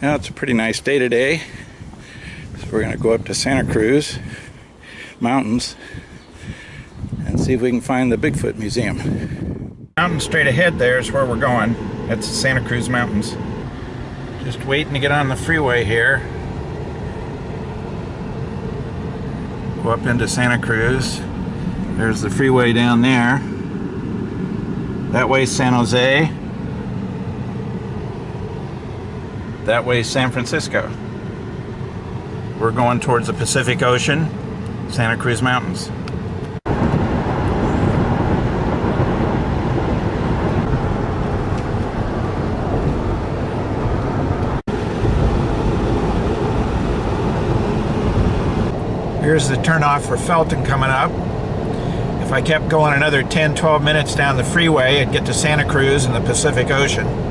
Now it's a pretty nice day today, so we're going to go up to Santa Cruz Mountains and see if we can find the Bigfoot Museum. Mountain straight ahead there is where we're going. That's the Santa Cruz Mountains. Just waiting to get on the freeway here. Go up into Santa Cruz. There's the freeway down there. That way San Jose. That way San Francisco. We're going towards the Pacific Ocean, Santa Cruz Mountains. Here's the turnoff for Felton coming up. If I kept going another 10-12 minutes down the freeway, I'd get to Santa Cruz and the Pacific Ocean.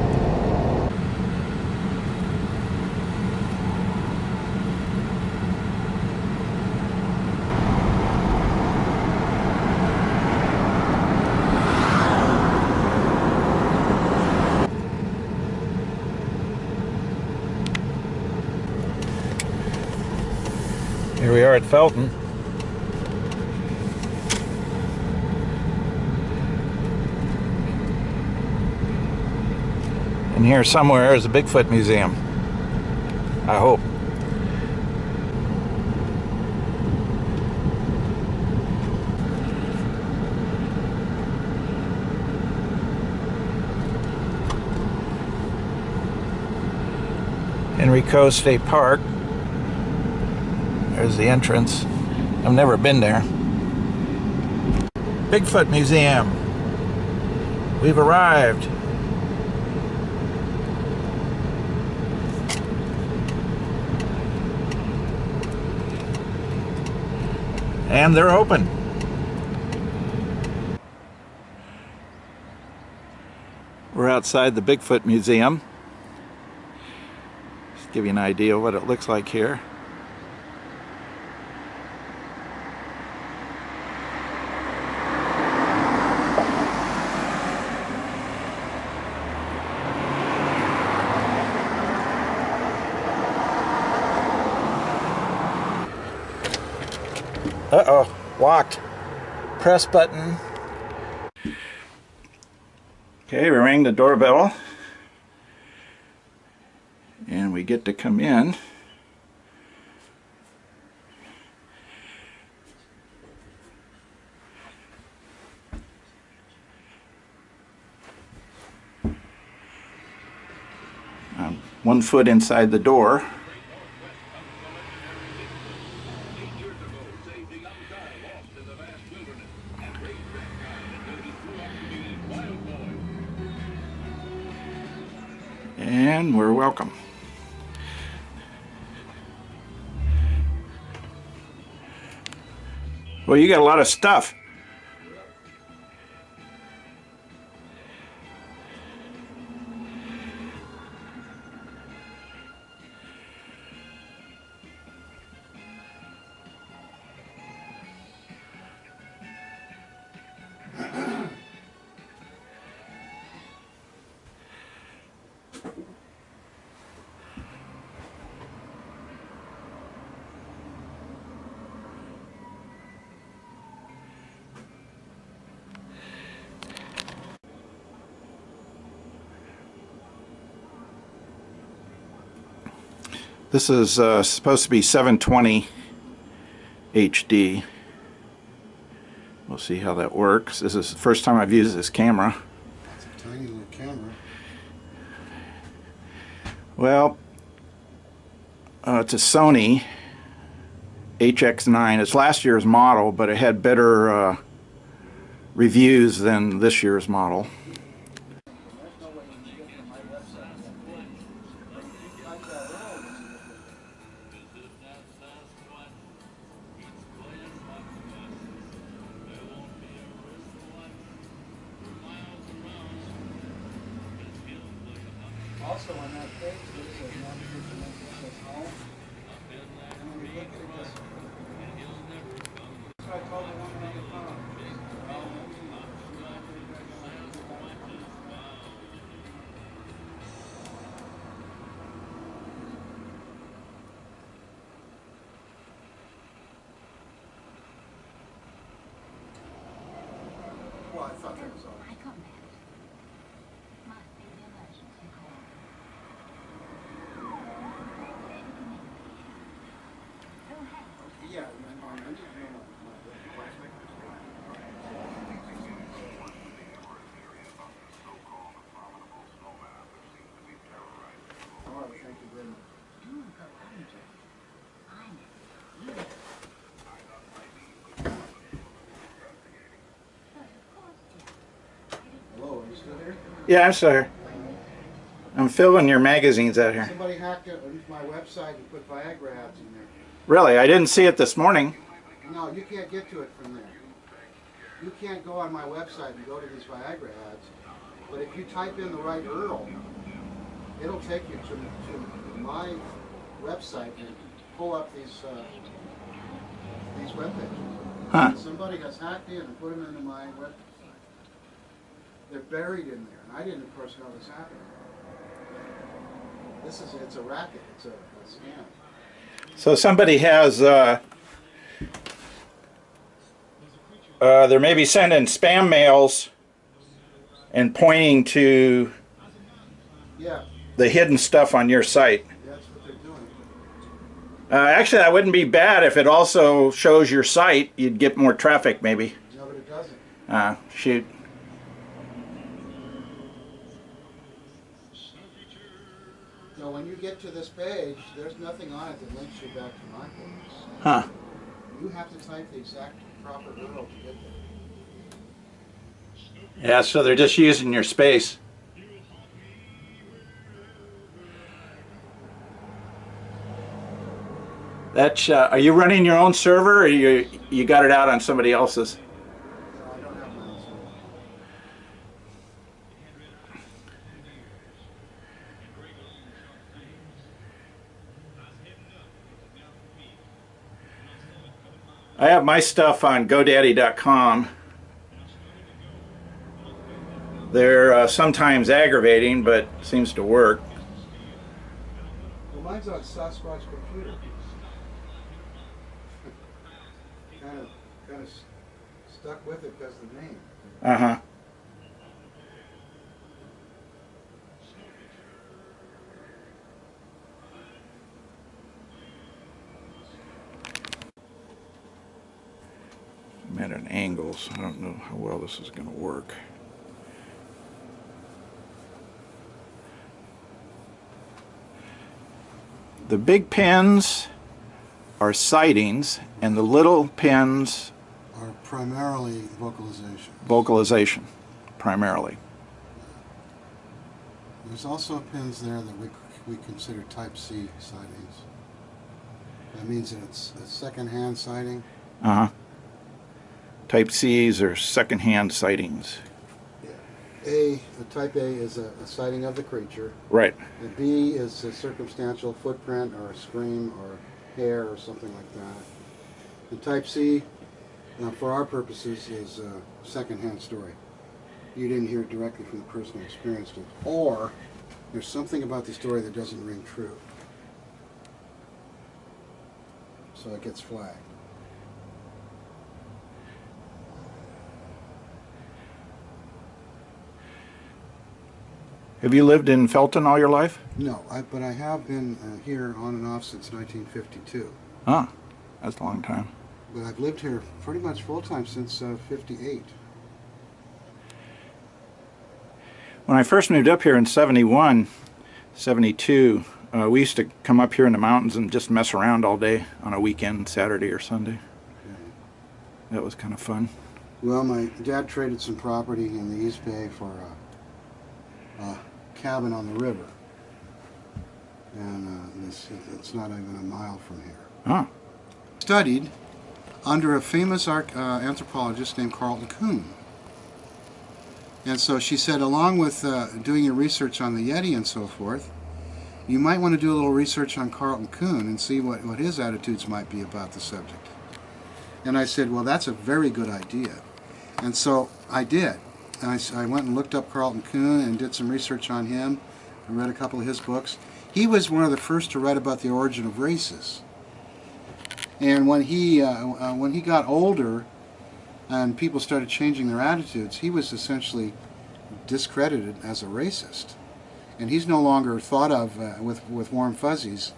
Here we are at Felton. And here somewhere is a Bigfoot Museum, I hope. Henrico State Park. There's the entrance. I've never been there. Bigfoot Museum. We've arrived. And they're open. We're outside the Bigfoot Museum. Just give you an idea of what it looks like here. Uh-oh, locked. Press button. Okay, we rang the doorbell. And we get to come in. I'm 1 foot inside the door. And we're welcome. Well, you got a lot of stuff. This is supposed to be 720 HD. We'll see how that works. This is the first time I've used this camera. It's a tiny little camera. Well, it's a Sony HX9. It's last year's model, but it had better reviews than this year's model. Also on that page, it says navigation access home. And when you look at it, so I called the woman on the phone. Yeah, I'm sorry. I'm filling your magazines out here. Somebody hacked it into my website and put Viagra ads in there. Really? I didn't see it this morning. No, you can't get to it from there. You can't go on my website and go to these Viagra ads. But if you type in the right URL, it'll take you to my website and pull up these web pages. Huh. Somebody has hacked in and put them into my website. They're buried in there, and I didn't, of course, know this happened. It's a racket. It's a scam. So somebody has, they're maybe sending spam mails and pointing to the hidden stuff on your site. That's what they're doing. Actually, that wouldn't be bad if it also shows your site. You'd get more traffic, maybe. No, but it doesn't. Shoot. So when you get to this page, there's nothing on it that links you back to my page. Huh. You have to type the exact proper URL to get there. Yeah, so they're just using your space. That's, are you running your own server, or you got it out on somebody else's? No, I don't have my own server. I have my stuff on GoDaddy.com. They're sometimes aggravating, but seems to work. Well, mine's on Sasquatch Computer. kind of stuck with it because of the name. Uh-huh. I'm at an angle, so I don't know how well this is going to work. The big pins are sightings, and the little pins Are primarily vocalization, primarily. There's also pins there that we consider Type C sightings. That means that it's a second-hand sighting. Uh-huh. Type C's are second-hand sightings. The Type A is a sighting of the creature. Right. The B is a circumstantial footprint or a scream or hair or something like that. And Type C, for our purposes, is a second-hand story. You didn't hear it directly from the person who experienced it. Or there's something about the story that doesn't ring true. So it gets flagged. Have you lived in Felton all your life? No, but I have been here on and off since 1952. Huh. That's a long time. But I've lived here pretty much full-time since 58. When I first moved up here in 71, 72, we used to come up here in the mountains and just mess around all day on a weekend, Saturday or Sunday. Okay. That was kind of fun. Well, my dad traded some property in the East Bay for a cabin on the river. And it's not even a mile from here. Huh. Studied under a famous anthropologist named Carlton Coon. And so she said, along with doing your research on the Yeti and so forth, you might want to do a little research on Carlton Coon and see what his attitudes might be about the subject. And I said, well, that's a very good idea. And so I did. And I went and looked up Carlton Coon and did some research on him. I read a couple of his books. He was one of the first to write about the origin of races. And when he got older and people started changing their attitudes, he was essentially discredited as a racist. And he's no longer thought of with warm fuzzies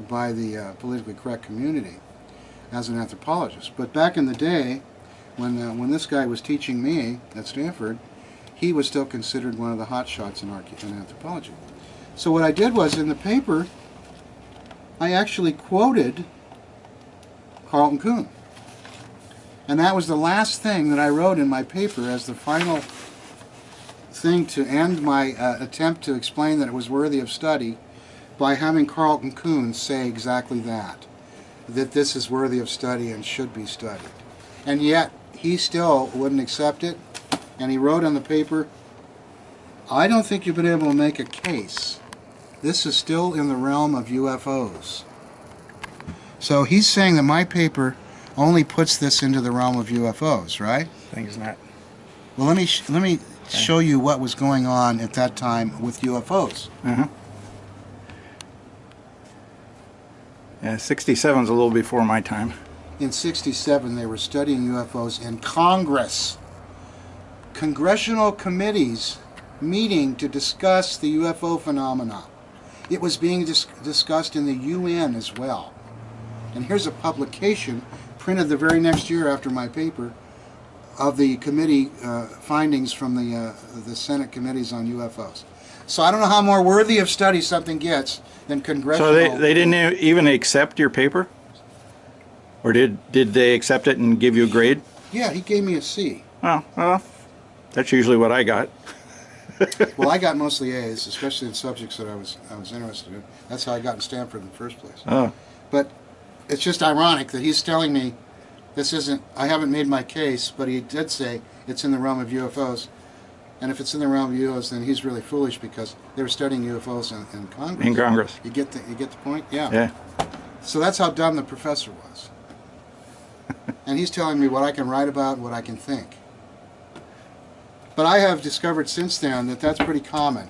by the politically correct community as an anthropologist. But back in the day, when this guy was teaching me at Stanford, he was still considered one of the hot shots in anthropology. So what I did was, in the paper, I actually quoted Carlton Coon. And that was the last thing that I wrote in my paper as the final thing to end my attempt to explain that it was worthy of study by having Carlton Kuhn say exactly that this is worthy of study and should be studied. And yet, he still wouldn't accept it, and he wrote on the paper, I don't think you've been able to make a case. This is still in the realm of UFOs. So he's saying that my paper only puts this into the realm of UFOs, right? I think it's not. Well, let me show you what was going on at that time with UFOs. Yeah, 67 is a little before my time. In 67, they were studying UFOs in Congress. Congressional committees meeting to discuss the UFO phenomena. It was being discussed in the UN as well. And here's a publication printed the very next year after my paper of the committee findings from the Senate committees on UFOs. So I don't know how more worthy of study something gets than congressional... So they didn't even accept your paper? Or did they accept it and give you a grade? Yeah, he gave me a C. Oh, well, that's usually what I got. Well, I got mostly A's, especially in subjects that I was interested in. That's how I got in Stanford in the first place. Oh. But it's just ironic that he's telling me this isn't, I haven't made my case, but he did say it's in the realm of UFOs. And if it's in the realm of UFOs, then he's really foolish because they were studying UFOs in Congress. In Congress. You get the point? Yeah. Yeah. So that's how dumb the professor was. And he's telling me what I can write about, what I can think. But I have discovered since then that that's pretty common,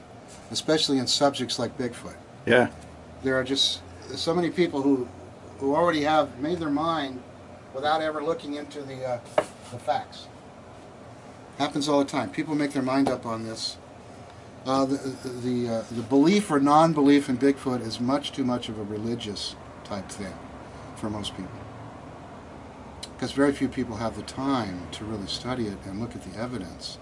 especially in subjects like Bigfoot. Yeah. There are just so many people who already have made their mind without ever looking into the facts. Happens all the time. People make their mind up on this. The belief or non-belief in Bigfoot is much too much of a religious type thing for most people. Because very few people have the time to really study it and look at the evidence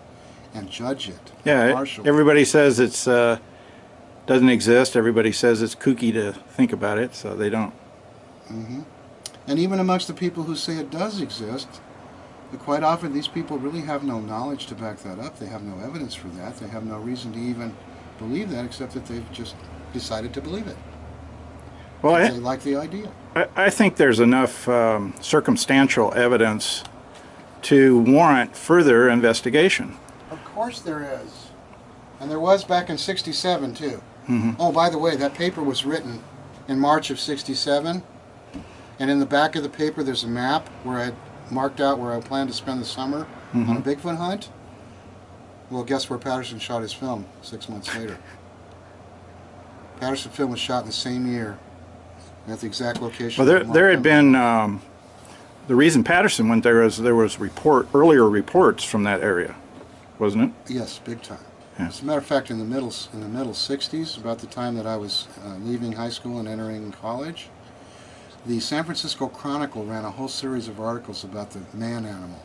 and judge it. Yeah, everybody says it's doesn't exist. Everybody says it's kooky to think about it, so they don't. Mm-hmm. And even amongst the people who say it does exist, quite often these people really have no knowledge to back that up. They have no evidence for that. They have no reason to even believe that, except that they've just decided to believe it. Well, they like the idea. I think there's enough circumstantial evidence to warrant further investigation. Of course there is. And there was back in 67, too. Mm-hmm. Oh, by the way, that paper was written in March of 67. And in the back of the paper, there's a map where I marked out where I planned to spend the summer on a Bigfoot hunt. Well, guess where Patterson shot his film 6 months later? Patterson film was shot in the same year at the exact location. Well, there had been the reason Patterson went there is there was earlier reports from that area, wasn't it? Yes, big time. Yeah. As a matter of fact, in the middle 60s, about the time that I was leaving high school and entering college, the San Francisco Chronicle ran a whole series of articles about the man animal.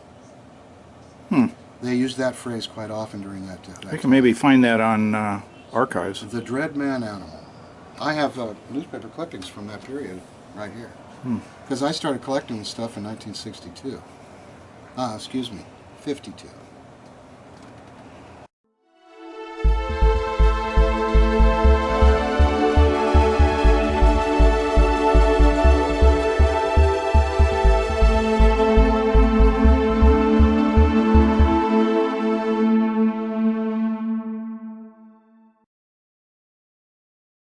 They used that phrase quite often during that time. I can maybe find that on archives. The dread man animal. I have newspaper clippings from that period right here. Because I started collecting this stuff in 1962. Excuse me, 52.